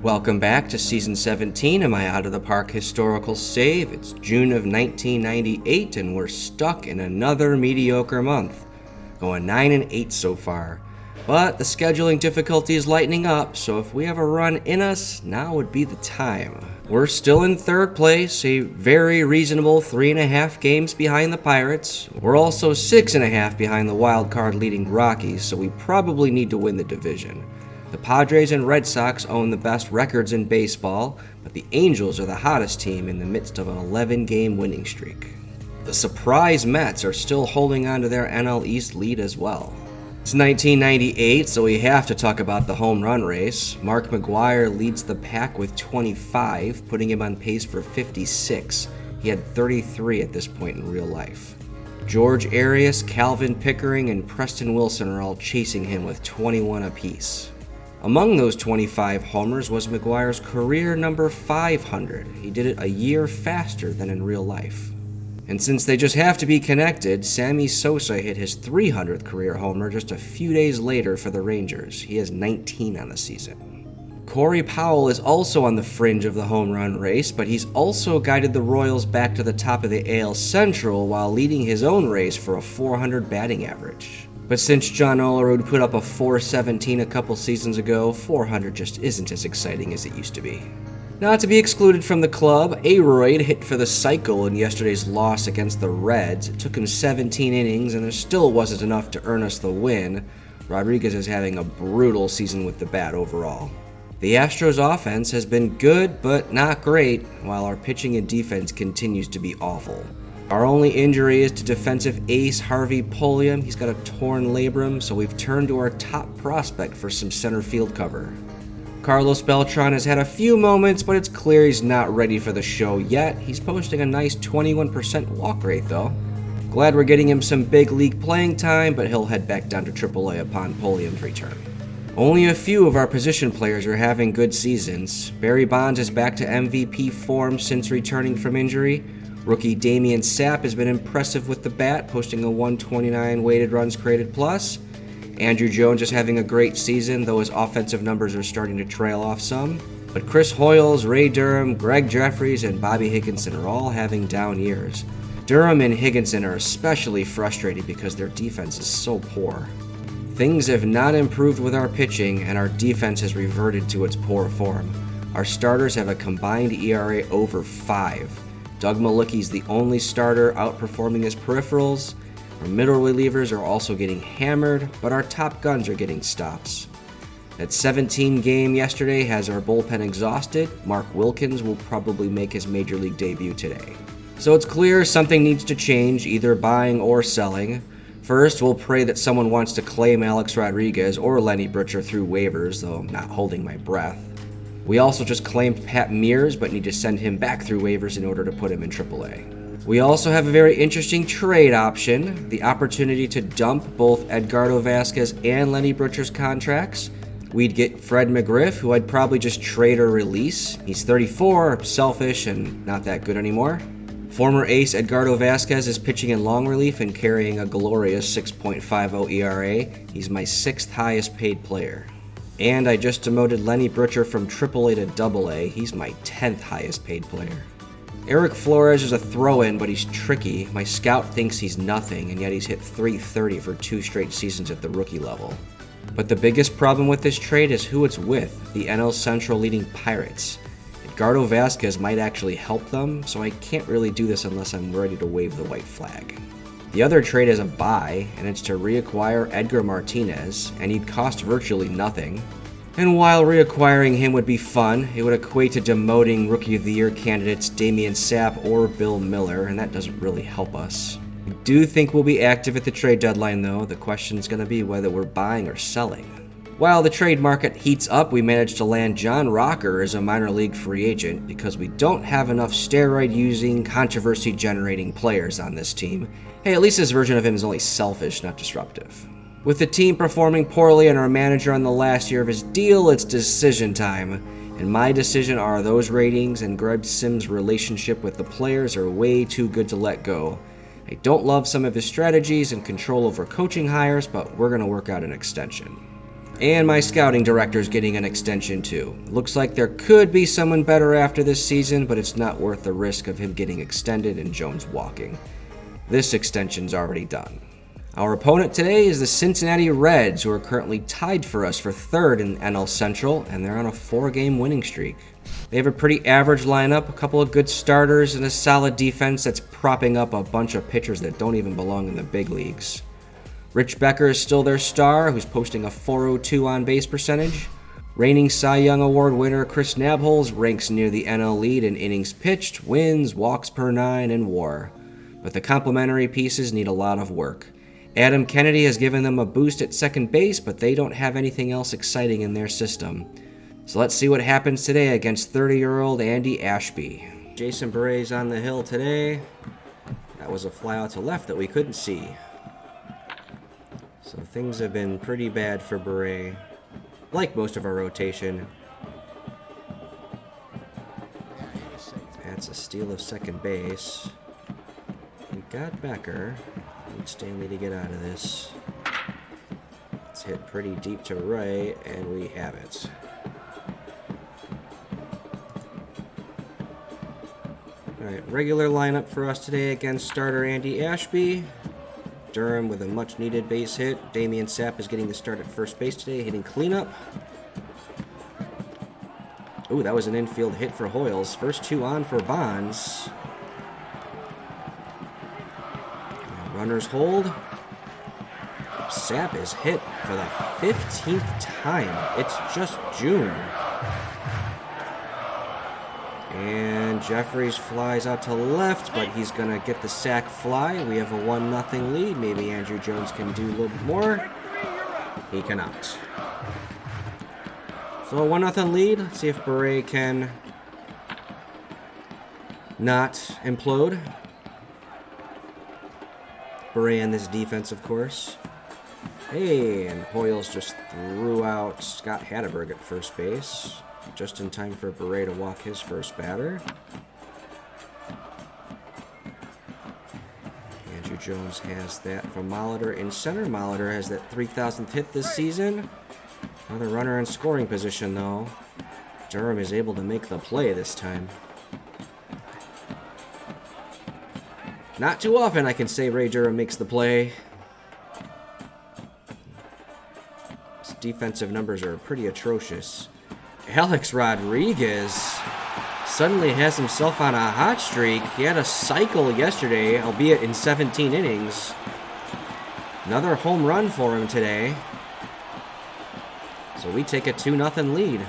Welcome back to Season 17 of my Out of the Park Historical Save. It's June of 1998 and we're stuck in another mediocre month. Going 9-8 so far. But the scheduling difficulty is lightening up, so if we have a run in us, now would be the time. We're still in third place, a very reasonable 3.5 games behind the Pirates. We're also 6.5 behind the wild card leading Rockies, so we probably need to win the division. The Padres and Red Sox own the best records in baseball, but the Angels are the hottest team in the midst of an 11-game winning streak. The surprise Mets are still holding on to their NL East lead as well. It's 1998, so we have to talk about the home run race. Mark McGwire leads the pack with 25, putting him on pace for 56. He had 33 at this point in real life. George Arias, Calvin Pickering, and Preston Wilson are all chasing him with 21 apiece. Among those 25 homers was McGwire's career number 500. He did it a year faster than in real life. And since they just have to be connected, Sammy Sosa hit his 300th career homer just a few days later for the Rangers. He has 19 on the season. Corey Powell is also on the fringe of the home run race, but he's also guided the Royals back to the top of the AL Central while leading his own race for a 400 batting average. But since John Olerud put up a 417 a couple seasons ago, 400 just isn't as exciting as it used to be. Not to be excluded from the club, Aroyd hit for the cycle in yesterday's loss against the Reds. It took him 17 innings and there still wasn't enough to earn us the win. Rodriguez is having a brutal season with the bat overall. The Astros offense has been good but not great, while our pitching and defense continues to be awful. Our only injury is to defensive ace Harvey Polium. He's got a torn labrum, so we've turned to our top prospect for some center field cover. Carlos Beltran has had a few moments, but it's clear he's not ready for the show yet. He's posting a nice 21% walk rate though. Glad we're getting him some big league playing time, but he'll head back down to AAA upon Polium's return. Only a few of our position players are having good seasons. Barry Bonds is back to MVP form since returning from injury. Rookie Damian Sapp has been impressive with the bat, posting a 129 weighted runs created plus. Andrew Jones is having a great season, though his offensive numbers are starting to trail off some. But Chris Hoyles, Ray Durham, Greg Jeffries, and Bobby Higginson are all having down years. Durham and Higginson are especially frustrated because their defense is so poor. Things have not improved with our pitching, and our defense has reverted to its poor form. Our starters have a combined ERA over 5. Doug Malucki's the only starter outperforming his peripherals. Our middle relievers are also getting hammered, but our top guns are getting stops. That 17 game yesterday has our bullpen exhausted. Mark Wilkins will probably make his major league debut today. So it's clear something needs to change, either buying or selling. First, we'll pray that someone wants to claim Alex Rodriguez or Lenny Britcher through waivers, though I'm not holding my breath. We also just claimed Pat Mears, but need to send him back through waivers in order to put him in AAA. We also have a very interesting trade option, the opportunity to dump both Edgardo Vasquez and Lenny Britcher's contracts. We'd get Fred McGriff, who I'd probably just trade or release. He's 34, selfish, and not that good anymore. Former ace Edgardo Vasquez is pitching in long relief and carrying a glorious 6.50 ERA. He's my 6th highest paid player. And I just demoted Lenny Britcher from AAA to AA. He's my 10th highest paid player. Eric Flores is a throw-in, but he's tricky. My scout thinks he's nothing, and yet he's hit .330 for 2 straight seasons at the rookie level. But the biggest problem with this trade is who it's with, the NL Central leading Pirates. Edgardo Vasquez might actually help them, so I can't really do this unless I'm ready to wave the white flag. The other trade is a buy, and it's to reacquire Edgar Martinez, and he'd cost virtually nothing. And while reacquiring him would be fun, it would equate to demoting Rookie of the Year candidates Damian Sapp or Bill Miller, and that doesn't really help us. I do think we'll be active at the trade deadline though. The question's going to be whether we're buying or selling. While the trade market heats up, we managed to land John Rocker as a minor league free agent because we don't have enough steroid-using, controversy-generating players on this team. Hey, at least this version of him is only selfish, not disruptive. With the team performing poorly and our manager on the last year of his deal, it's decision time. And my decision are those ratings and Greg Sims' relationship with the players are way too good to let go. I don't love some of his strategies and control over coaching hires, but we're going to work out an extension. And my scouting director's getting an extension too. Looks like there could be someone better after this season, but it's not worth the risk of him getting extended and Jones walking. This extension's already done. Our opponent today is the Cincinnati Reds, who are currently tied for us for third in NL Central, and they're on a 4-game winning streak. They have a pretty average lineup, a couple of good starters, and a solid defense that's propping up a bunch of pitchers that don't even belong in the big leagues. Rich Becker is still their star, who's posting a .402 on-base percentage. Reigning Cy Young Award winner Chris Nabholz ranks near the NL lead in innings pitched, wins, walks per 9, and WAR. But the complementary pieces need a lot of work. Adam Kennedy has given them a boost at second base, but they don't have anything else exciting in their system. So let's see what happens today against 30-year-old Andy Ashby. Jason Barre's on the hill today. That was a fly out to left that we couldn't see. So things have been pretty bad for Barre, like most of our rotation. That's a steal of second base. We got Becker. Need Stanley to get out of this. It's hit pretty deep to right, and we have it. Alright, regular lineup for us today against starter Andy Ashby. Durham with a much-needed base hit. Damian Sapp is getting the start at first base today, hitting cleanup. Ooh, that was an infield hit for Hoyles. First 2 on for Bonds. Runners hold. Sapp is hit for the 15th time. It's just June. And Jeffries flies out to left, but he's going to get the sac fly. We have a 1-0 lead. Maybe Andrew Jones can do a little bit more. He cannot. So a 1-0 lead. Let's see if Barre can not implode. Barre and this defense, of course. Hey, and Hoyles just threw out Scott Hatteberg at first base. Just in time for Barre to walk his first batter. Andrew Jones has that from Molitor in center. Molitor has that 3,000th hit this season. Another runner in scoring position, though. Durham is able to make the play this time. Not too often I can say Ray Durham makes the play. His defensive numbers are pretty atrocious. Alex Rodriguez suddenly has himself on a hot streak. He had a cycle yesterday, albeit in 17 innings. Another home run for him today. So we take a 2-0 lead.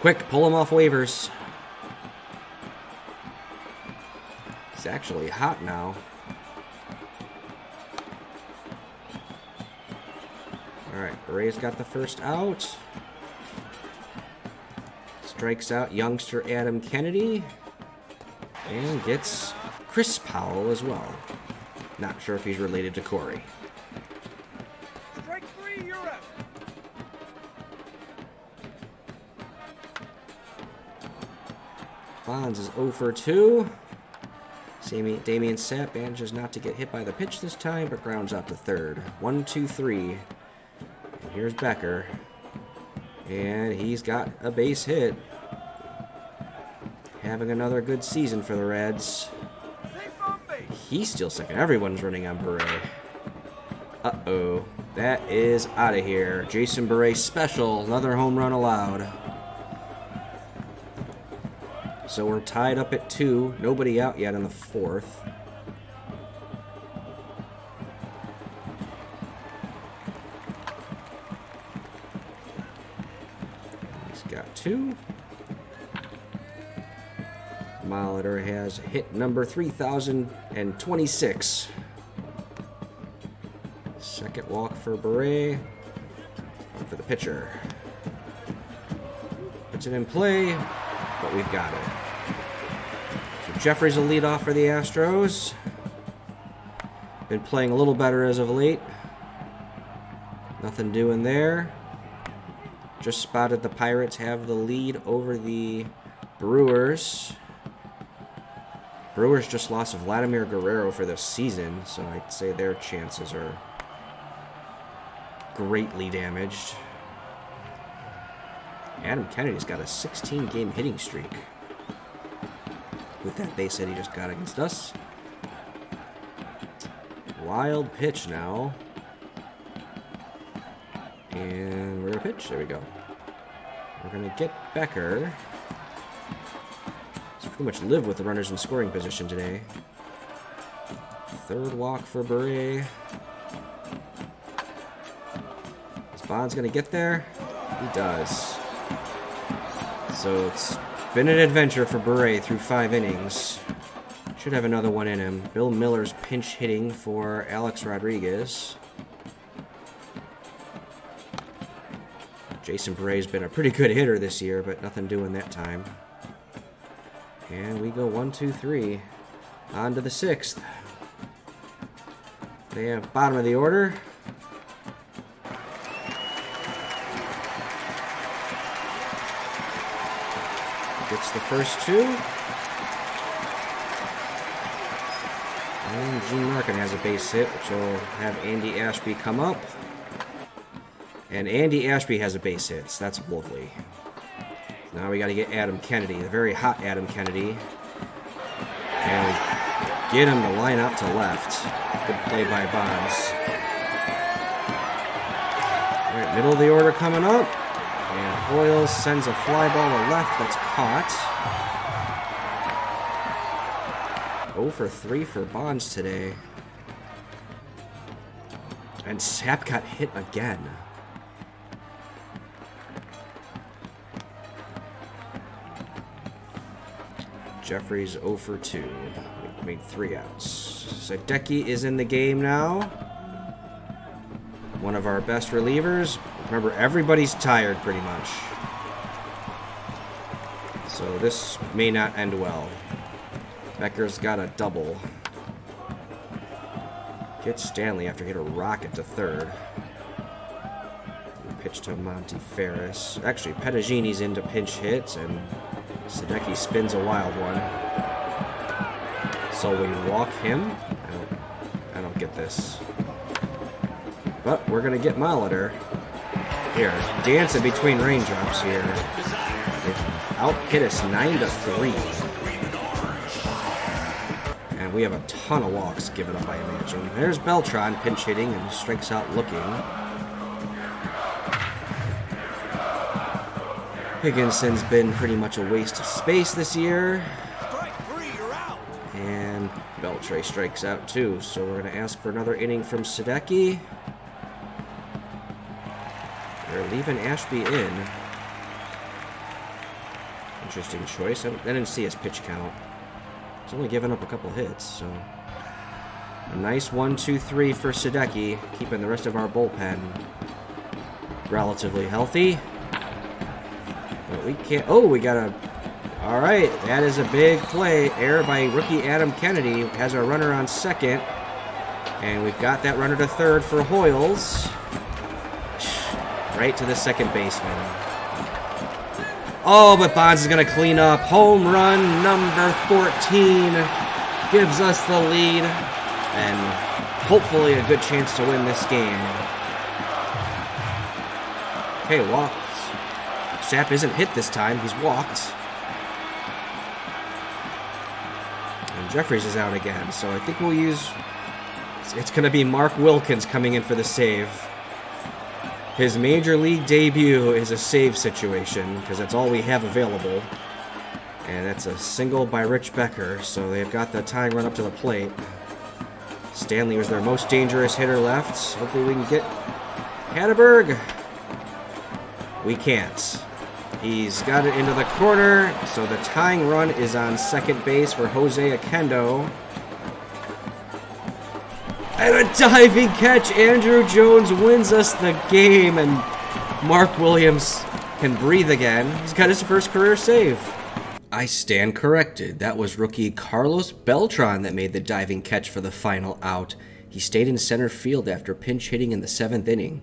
Quick, pull him off waivers. He's actually hot now. Alright, Barre's got the first out. Strikes out youngster Adam Kennedy. And gets Chris Powell as well. Not sure if he's related to Corey. Strike 3, you're up. Bonds is 0 for 2. Damian Sapp manages not to get hit by the pitch this time, but grounds out to third. 1-2-3. And here's Becker. And he's got a base hit. Having another good season for the Reds. He's still second. Everyone's running on Barre. Uh-oh. That is out of here. Jason Barre special. Another home run allowed. So we're tied up at 2. Nobody out yet in the 4th. He's got 2. Molitor has hit number 3026. Second walk for Barre. One for the pitcher. Puts it in play, but we've got it. So Jeffries will lead off for the Astros. Been playing a little better as of late. Nothing doing there. Just spotted the Pirates have the lead over the Brewers. Brewers just lost Vladimir Guerrero for the season, so I'd say their chances are greatly damaged. Adam Kennedy's got a 16-game hitting streak with that base hit he just got against us. Wild pitch now. And we're going to pitch. There we go. We're going to get Becker. He's pretty much lived with the runners in scoring position today. Third walk for Bure. Is Bonds going to get there? He does. So it's been an adventure for Bure through 5 innings. Should have another one in him. Bill Miller's pinch hitting for Alex Rodriguez. Jason Bure's been a pretty good hitter this year, but nothing doing that time. And we go 1, 2, 3. On to the 6th. They have bottom of the order. Gets the first 2. And Gene Larkin has a base hit, which will have Andy Ashby come up. And Andy Ashby has a base hit, so that's lovely. Now we got to get Adam Kennedy, the very hot Adam Kennedy. And we get him to line up to left. Good play by Bonds. All right, middle of the order coming up. And Hoyles sends a fly ball to left that's caught. 0 for 3 for Bonds today. And Sapp got hit again. Jeffries 0 for 2. Made 3 outs. Sadecki is in the game now. One of our best relievers. Remember, everybody's tired pretty much. So this may not end well. Becker's got a double. Gets Stanley after he hit a rocket to third. Pitch to Monty Ferris. Actually, Pettagini's into pinch hits, and Sadecki spins a wild one. So we walk him. I don't get this. But we're gonna get Molitor. Here, dancing between raindrops here. They've out-hit us 9 to 3. And we have a ton of walks given up, I imagine. There's Beltran pinch hitting and strikes out looking. Higginson's been pretty much a waste of space this year. And Beltre strikes out too, so we're going to ask for another inning from Sadecki. They're leaving Ashby in. Interesting choice. I didn't see his pitch count. He's only given up a couple hits, so... A nice 1, 2, 3 for Sadecki, keeping the rest of our bullpen relatively healthy. But we can't... Oh, we got a... All right, that is a big play. Error by rookie Adam Kennedy. Has our runner on second. And we've got that runner to third for Hoyles. Right to the second baseman. Oh, but Bonds is going to clean up. Home run number 14 gives us the lead. And hopefully a good chance to win this game. Okay, walked. Sapp isn't hit this time. He's walked. And Jeffries is out again. So I think we'll use... It's going to be Mark Wilkins coming in for the save. His major league debut is a save situation, because that's all we have available. And that's a single by Rich Becker, so they've got the tying run up to the plate. Stanley was their most dangerous hitter left. Hopefully we can get Hatterberg. We can't. He's got it into the corner, so the tying run is on second base for Jose Akendo. And a diving catch. Andrew Jones wins us the game, and Mark Williams can breathe again. He's got his first career save. I stand corrected. That was rookie Carlos Beltran that made the diving catch for the final out. He stayed in center field after pinch hitting in the 7th inning.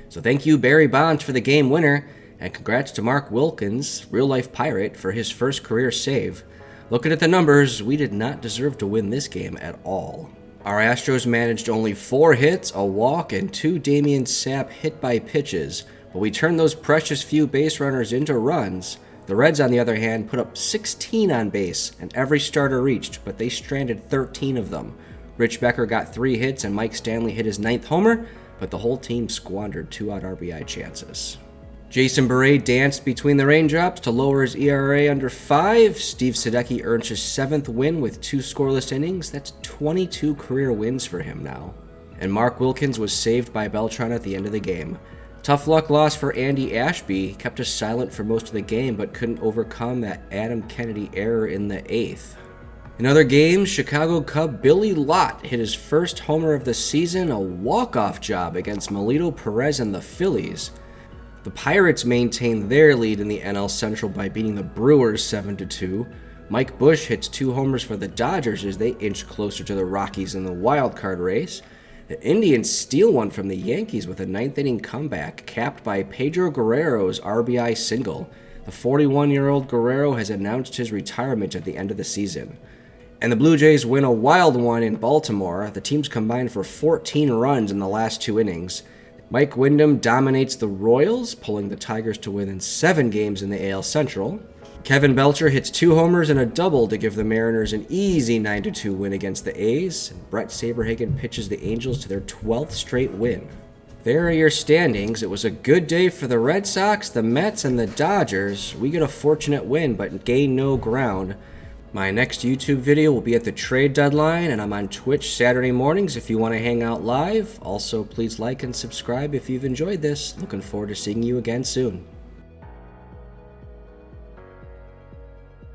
So thank you, Barry Bonds, for the game winner, and congrats to Mark Wilkins, real-life Pirate, for his first career save. Looking at the numbers, we did not deserve to win this game at all. Our Astros managed only 4 hits, a walk, and 2 Damian Sapp hit by pitches, but we turned those precious few base runners into runs. The Reds, on the other hand, put up 16 on base, and every starter reached, but they stranded 13 of them. Rich Becker got 3 hits, and Mike Stanley hit his 9th homer, but the whole team squandered 2-out RBI chances. Jason Beret danced between the raindrops to lower his ERA under 5. Steve Sadecki earned his 7th win with 2 scoreless innings. That's 22 career wins for him now. And Mark Wilkins was saved by Beltran at the end of the game. Tough luck loss for Andy Ashby, kept us silent for most of the game but couldn't overcome that Adam Kennedy error in the 8th. In other games, Chicago Cub Billy Lott hit his first homer of the season, a walk-off job against Melito Perez and the Phillies. The Pirates maintained their lead in the NL Central by beating the Brewers 7-2. Mike Bush hits 2 homers for the Dodgers as they inch closer to the Rockies in the wild card race. The Indians steal one from the Yankees with a 9th-inning comeback, capped by Pedro Guerrero's RBI single. The 41-year-old Guerrero has announced his retirement at the end of the season. And the Blue Jays win a wild one in Baltimore. The teams combined for 14 runs in the last 2 innings. Mike Wyndham dominates the Royals, pulling the Tigers to win in 7 games in the AL Central. Kevin Belcher hits 2 homers and a double to give the Mariners an easy 9-2 win against the A's. And Brett Saberhagen pitches the Angels to their 12th straight win. There are your standings. It was a good day for the Red Sox, the Mets, and the Dodgers. We get a fortunate win, but gain no ground. My next YouTube video will be at the trade deadline, and I'm on Twitch Saturday mornings if you want to hang out live. Also, please like and subscribe if you've enjoyed this. Looking forward to seeing you again soon.